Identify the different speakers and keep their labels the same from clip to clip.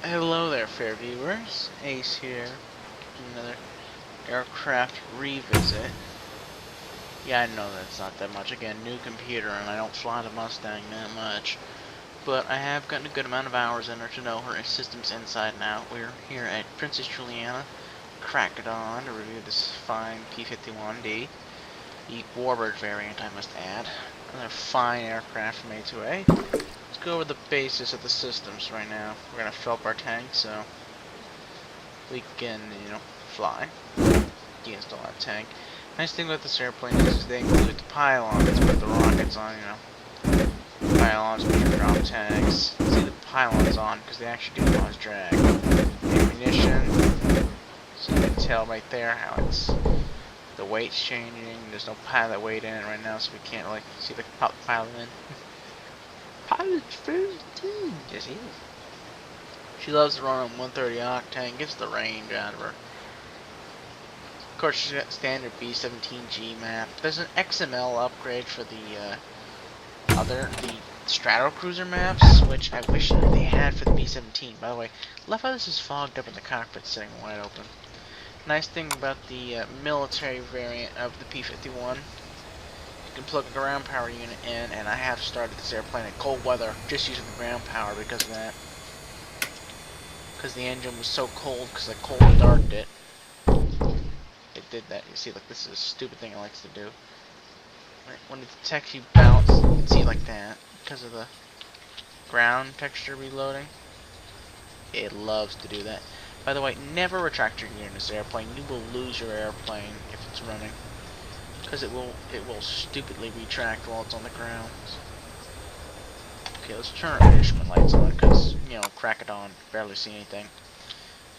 Speaker 1: Hello there, fair viewers. Ace here. Another aircraft revisit. Yeah, I know that's not that much. Again, new computer, and I don't fly the Mustang that much. But I have gotten a good amount of hours in her to know her systems inside and out. We're here at Princess Juliana, crack it on to review this fine P-51D. The Warbird variant, I must add. Another fine aircraft from A2A. Let's go over the basis of the systems right now. We're gonna fill up our tank so we can, fly. Deinstall that tank. Nice thing about this airplane is they include the pylons with the rockets on, pylons with your drop tanks. See the pylons on because they actually do cause drag. Ammunition. So you can tell right there how the weight's changing. There's no pilot weight in it right now, so we can't see the pilot in. Pilot's first too. Yes, he is. She loves to run on 130 octane. Gets the range out of her. Of course, she's got standard B-17G map. There's an XML upgrade for the Stratocruiser maps, which I wish they had for the B-17. By the way, left how this is fogged up in the cockpit, sitting wide open. Nice thing about the military variant of the P-51. You can plug a ground power unit in, and I have started this airplane in cold weather just using the ground power because of that. Because the engine was so cold because I cold darted it. It did that. You see, like, this is a stupid thing it likes to do. Right, when it detects you bounce, you can see like that because of the ground texture reloading. It loves to do that. By the way, never retract your gear in this airplane. You will lose your airplane if it's running. Because it will stupidly retract while it's on the ground. Okay, let's turn our instrument lights on because, crack it on, barely see anything.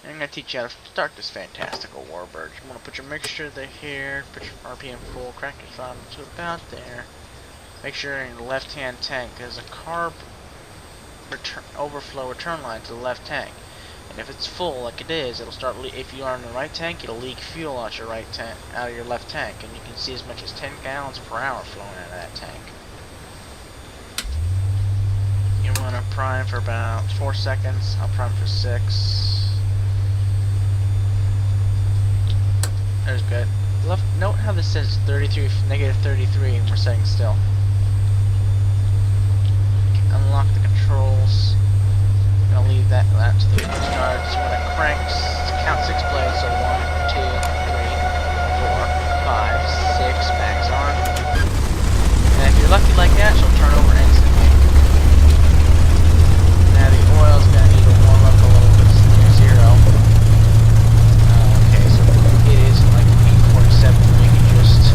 Speaker 1: And I'm going to teach you how to start this fantastical warbird. You want to put your mixture here, put your RPM full, crack your throttle to about there. Make sure you're in the left-hand tank. There's a carb overflow return line to the left tank. And if it's full, like it is, it'll start. If you are in the right tank, it'll leak fuel out your out of your left tank, and you can see as much as 10 gallons per hour flowing out of that tank. You want to prime for about 4 seconds. I'll prime for 6. That's good. Note how this says -33, and we're setting still. Unlock the controls. I'm gonna leave that to the start. So when it cranks, count 6 blades. So 1, 2, 3, 4, 5, 6. Max on. And if you're lucky like that, she'll turn over instantly. Now the oil's gonna need to warm up a little bit near 0. Okay, so it is like 8:47. We can just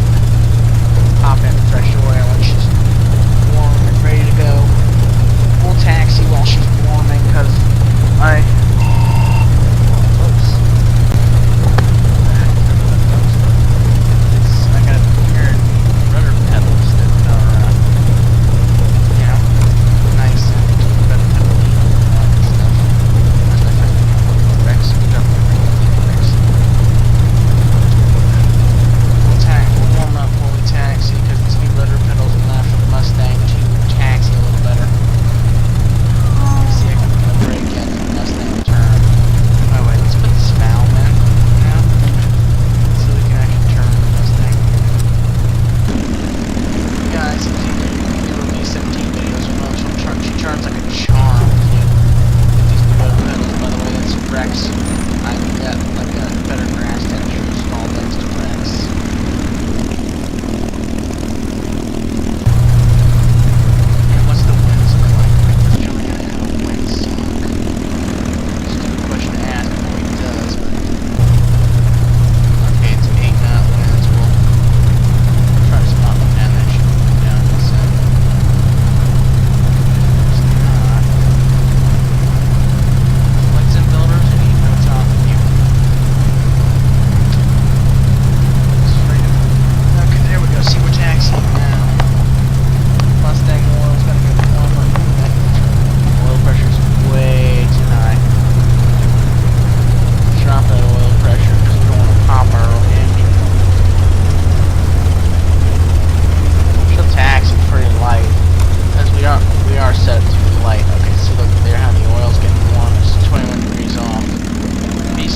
Speaker 1: pop in fresh oil and she's warm and ready to go. We'll taxi while she's warming because I got weird rudder pedals that are, nice and rudder pedal.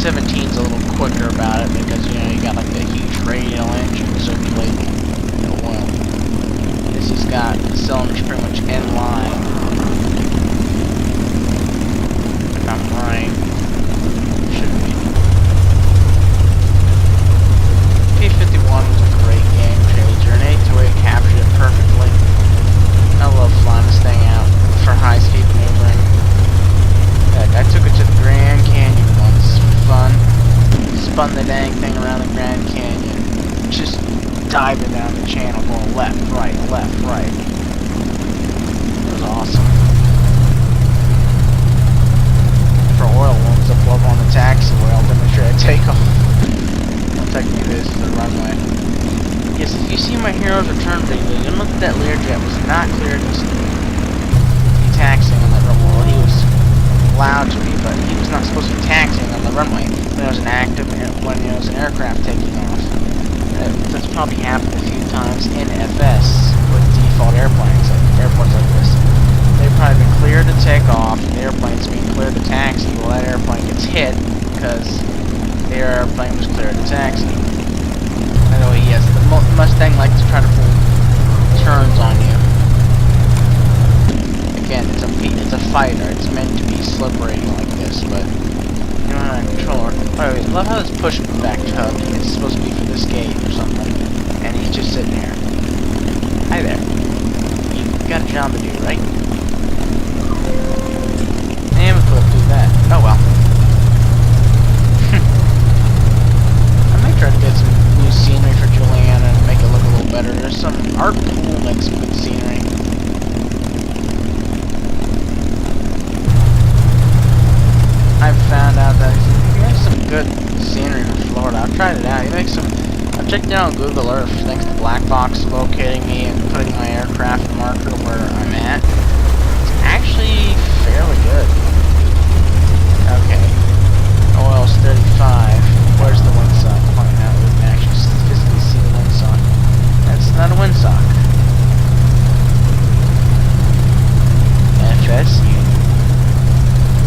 Speaker 1: P-17's a little quicker about it because, you know, you got like the huge radial engine circulating the oil. This has got the cylinders pretty much in line. If I'm right. Should be. P-51 was a great game changer, and A2A captured it perfectly. I love flying this thing out for high-speed maneuvering. Heck, I took it to the Grand Canyon once for fun. Spun the dang thing around the Grand Canyon. Just diving down the channel, going left, right, left, right. It was awesome. For oil wounds up on the taxiway, I'll demonstrate a takeoff. Well, technically this is the runway. Yes, if you see my Hero's Return video, you'll note that Learjet was not cleared to be taxiing on that runway. Well, he was allowed to be, but he was not supposed to be taxiing on the runway when it was an aircraft taking off. That's probably happened a few times in FS with default airplanes, like airports like this. They've probably been cleared to take off, and the airplane's being cleared to taxi. Well, that airplane gets hit because the airplane was cleared to taxi. Anyway, yes, the Mustang likes to try to pull turns on you. Again, it's a fighter. It's meant to be slippery like this, but you don't have a controller. By the way, I love how this push-back tub is supposed to be for this gate or something, and he's just sitting here. Hi there. You've got a job to do, right? And we could do that. Oh well. I might try to get some new scenery for Juliana and make it look a little better. There's some art pool makes some good scenery. I've found out that he makes some good scenery for Florida. I've tried it out. He makes some. I've checked it out on Google Earth thanks to Black Box locating me and putting my aircraft marker where I'm at. It's actually fairly good. Okay. Oil's 35. Where's the windsock? Pointing out, we can actually physically see the windsock. That's not a windsock. FSU.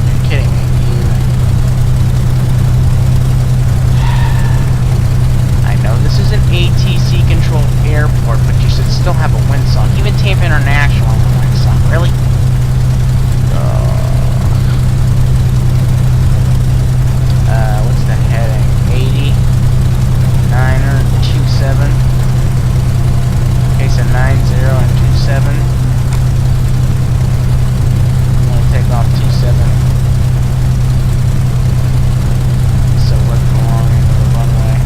Speaker 1: You're kidding me. I know this is an ATC controlled airport, but you should still have a windsock. Even Tampa International has a windsock. Really? What's the heading? 80, 9er, 27. Okay, so 90 and 27. I'm gonna take off 27. So working along into the runway.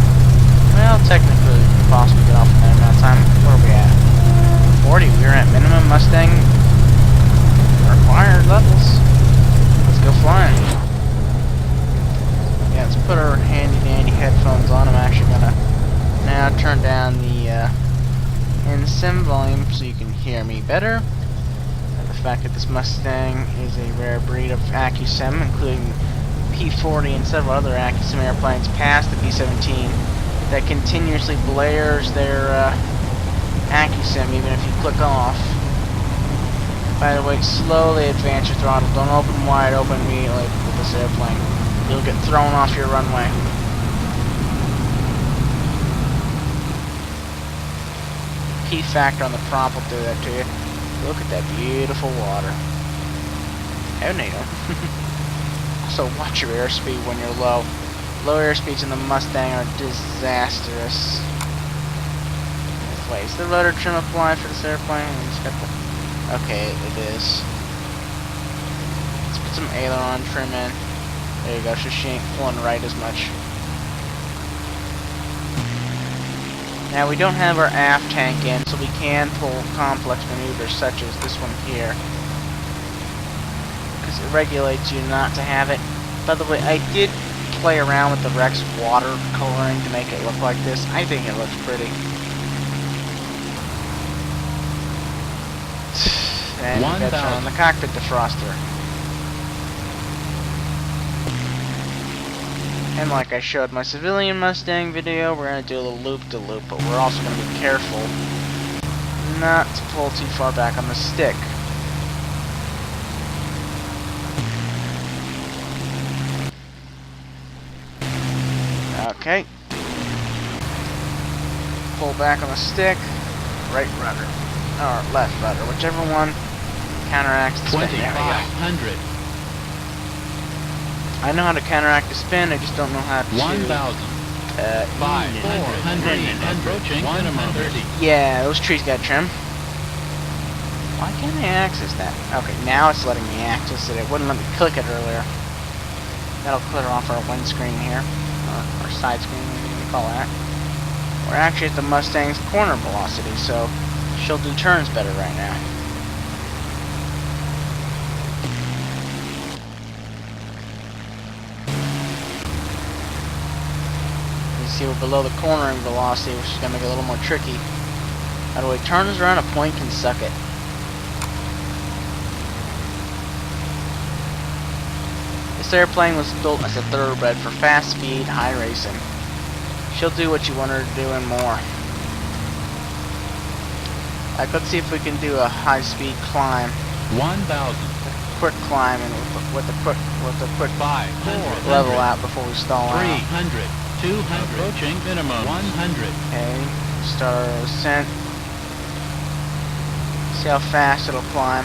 Speaker 1: Well, technically, possibly get off in that amount of time. Where are we at? 40. We're at minimum Mustang required levels. Let's go flying. Yeah, let's put our handy-dandy headphones on. I'm actually gonna now turn down the in-sim volume so you can hear me better. And the fact that this Mustang is a rare breed of AccuSim, including P-40 and several other AccuSim airplanes past the P-17 that continuously blares their AccuSim even if you click off. By the way, slowly advance your throttle. Don't open wide open immediately with this airplane. You'll get thrown off your runway. P-factor on the prompt will do that to you. Look at that beautiful water. Oh, NATO. Also, watch your airspeed when you're low. Low airspeeds in the Mustang are disastrous. Wait, is the rudder trim applied for this airplane? Okay, it is. Let's put some aileron trim in. There you go, so she ain't pulling right as much. Now we don't have our aft tank in, so we can pull complex maneuvers such as this one here. Because it regulates you not to have it. By the way, I did play around with the Rex water coloring to make it look like this. I think it looks pretty. And you got on the cockpit defroster. And like I showed my civilian Mustang video, we're going to do a little loop-de-loop, but we're also going to be careful not to pull too far back on the stick. Okay. Pull back on the stick. Right rudder. Or left rudder. Whichever one counteracts the spin.
Speaker 2: 2,500.
Speaker 1: I know how to counteract the spin, I just don't know how to...
Speaker 2: 1,000. 500. Approaching 130.
Speaker 1: Yeah, those trees got trimmed. Why can't I access that? Okay, now it's letting me access it. It wouldn't let me click it earlier. That'll clear off our windscreen here. Or side screen, whatever you want to call that. We're actually at the Mustang's corner velocity, so she'll do turns better right now. You see we're below the cornering velocity, which is going to make it a little more tricky. By the way, turns around a point can suck it. This airplane was built as a thoroughbred for fast speed, high racing. She'll do what you want her to do and more. Like, let's see if we can do a high-speed climb.
Speaker 2: 1,000.
Speaker 1: Quick climb and with a quick
Speaker 2: 500.
Speaker 1: level out before we stall out.
Speaker 2: 300. 200. Approaching minimum. 100.
Speaker 1: Okay, start our ascent. See how fast it'll climb.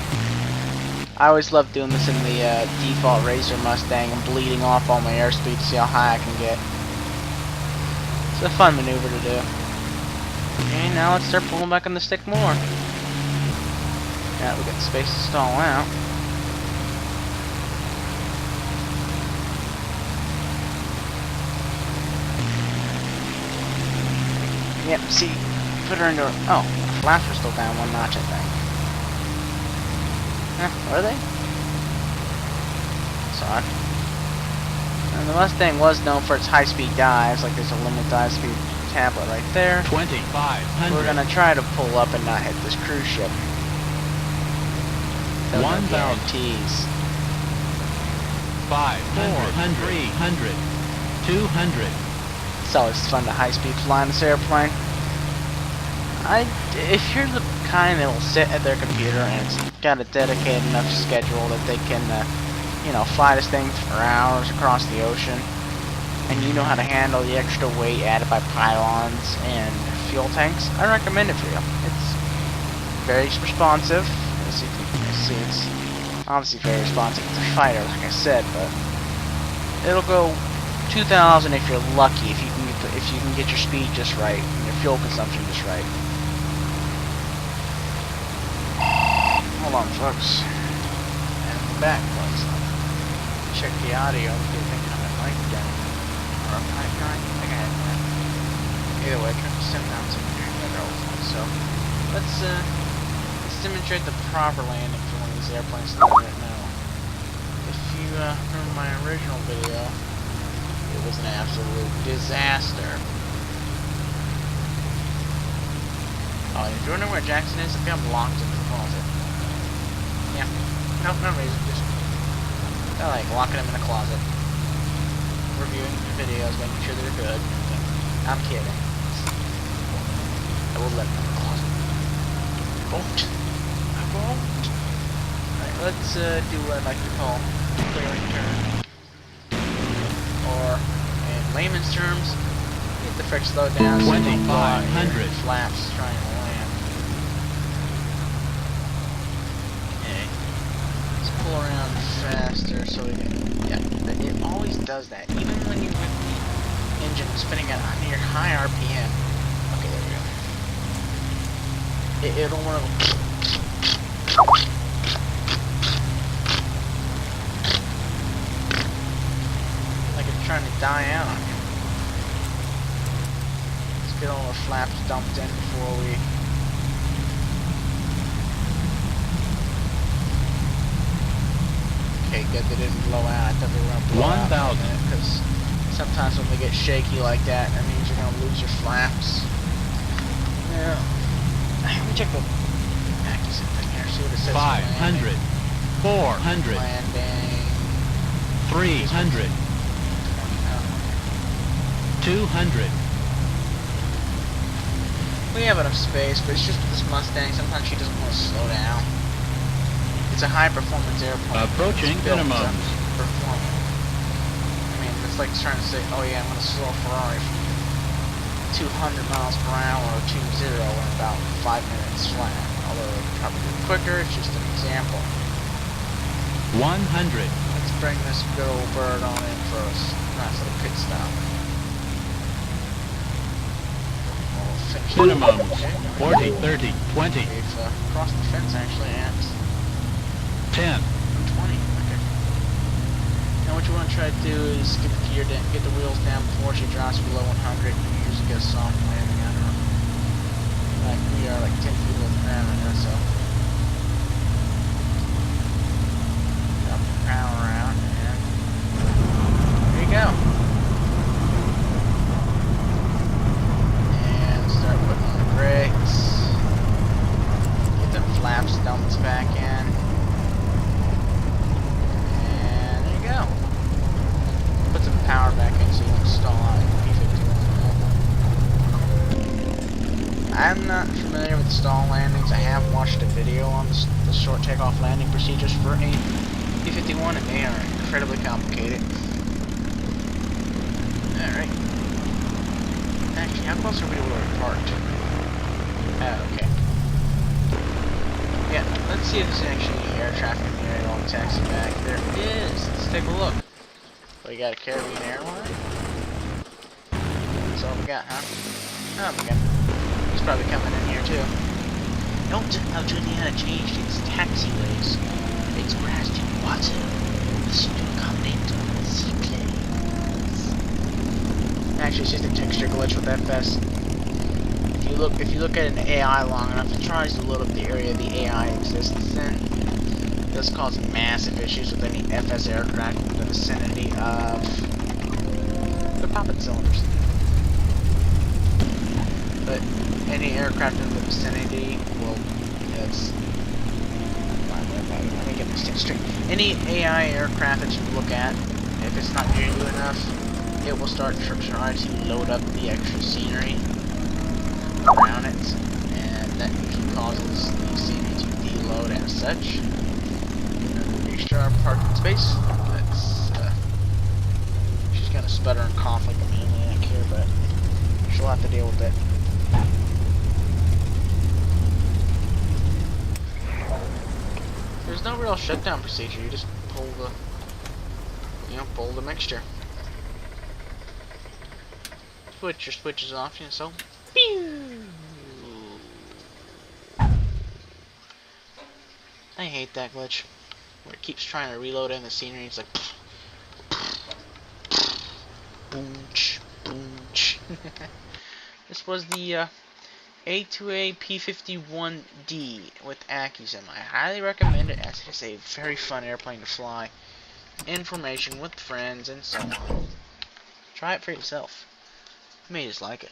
Speaker 1: I always love doing this in the default Razor Mustang and bleeding off all my airspeed to see how high I can get. It's a fun maneuver to do. Okay, now let's start pulling back on the stick more. Yeah, we got space to stall out. Yep, see, put her into... Oh, the flaps are still down one notch, I think. Are they? That's odd. And the Mustang was known for its high-speed dives, like there's a limit dive speed tablet right there.
Speaker 2: 2,500.
Speaker 1: We're gonna try to pull up and not hit this cruise ship.
Speaker 2: 1,000.
Speaker 1: Guarantees.
Speaker 2: 500. 300. 200.
Speaker 1: It's always fun to high-speed fly in this airplane. If you're the kind that will sit at their computer and it's got a dedicated enough schedule that they can, you know, fly this thing for hours across the ocean, and you know how to handle the extra weight added by pylons and fuel tanks, I recommend it for you. It's very responsive. As you can see, it's obviously very responsive. It's a fighter, like I said, but it'll go 2,000 if you're lucky, if you can get your speed just right and your fuel consumption just right. Hold on, folks. And we're back, folks. Check the audio. See if I can have my mic down. Or a mic down. I think I had that. Either way, I turned the sim down so we can hear better hopefully. So let's demonstrate the proper landing for one of these airplanes right now. If you remember my original video, it was an absolute disaster. Oh, if you're wondering where Jackson is, I think I'm locked in the closet. Yeah. Nope, no reason. Just I like locking him in a closet. Reviewing the videos, making sure they're good. I'm kidding. I will let him in the closet. I won't. Alright, let's do what I like to call clearing turn. Or, in layman's terms, get the frick slowed down so you don't blow out your flaps trying to land. Okay. Let's pull around faster so we can... Yeah, it always does that. Even when you're with the engine spinning at near high RPM. Okay, there we go. It'll want to... trying to die out on you. Let's get all the flaps dumped in before we... Okay, good, they didn't blow out. I thought they were going to blow out for a minute, because sometimes when they get shaky like that, that means you're going to lose your flaps. Yeah. Let me check the accuracy thing here, see what it says.
Speaker 2: 500. 400.
Speaker 1: Landing.
Speaker 2: 300. 200.
Speaker 1: We have enough space, but it's just with this Mustang, sometimes she doesn't want to slow down. It's a high-performance airplane.
Speaker 2: Approaching minimum.
Speaker 1: Performance. I mean, this it's like trying to say, oh yeah, I'm gonna slow a Ferrari from 200 miles per hour or 2-0 in about 5 minutes flat. Although it'd probably be quicker, it's just an example.
Speaker 2: 100.
Speaker 1: Let's bring this good old bird on in for a nice little pit stop.
Speaker 2: Minimum 40, 30, 20.
Speaker 1: We've crossed the fence actually at
Speaker 2: 10.
Speaker 1: 20. Okay. Now what you want to try to do is get the gear down, get the wheels down before she drops below 100. You usually get a soft landing on her. Like we are like 10 feet off the ground right now, so drop the power out and there you go. Putting on the brakes, get them flaps dumped back in, and there you go. Put some power back in so you don't stall out P-51. I'm not familiar with stall landings. I have watched a video on the short takeoff landing procedures for a P-51, and they are incredibly complicated. Alright. Actually, how close are we to where we're parked? Oh, okay. Yeah, let's see if there's actually any air traffic in the area while I'm taxiing back. There is! Let's take a look. We got a Caribbean Airline? That's all we got, huh? Oh, we got... He's probably coming in here, too. Note how Juliana changed its taxiways. It's crashed in water. This should accommodate seaplanes. Actually, it's just a texture glitch with FS. If you look at an AI long enough, it tries to load up the area the AI exists in. It does cause massive issues with any FS aircraft in the vicinity of the poppet cylinders. But any aircraft in the vicinity will, let me get this thing straight. Any AI aircraft that you look at, if it's not near you enough, it will start trying to load up the extra scenery around it, and that usually causes the scenery to deload as such. Reached our parking space. That's she's gonna sputter and cough like a maniac here, but she'll have to deal with it. There's no real shutdown procedure. You just pull the mixture. Switch your switches off, so. Pew! I hate that glitch where it keeps trying to reload in the scenery. It's like boonch, boonch. This was the A2A P-51D with Accusum. I highly recommend it as it is a very fun airplane to fly. Information with friends and so on. Try it for yourself. You may just like it.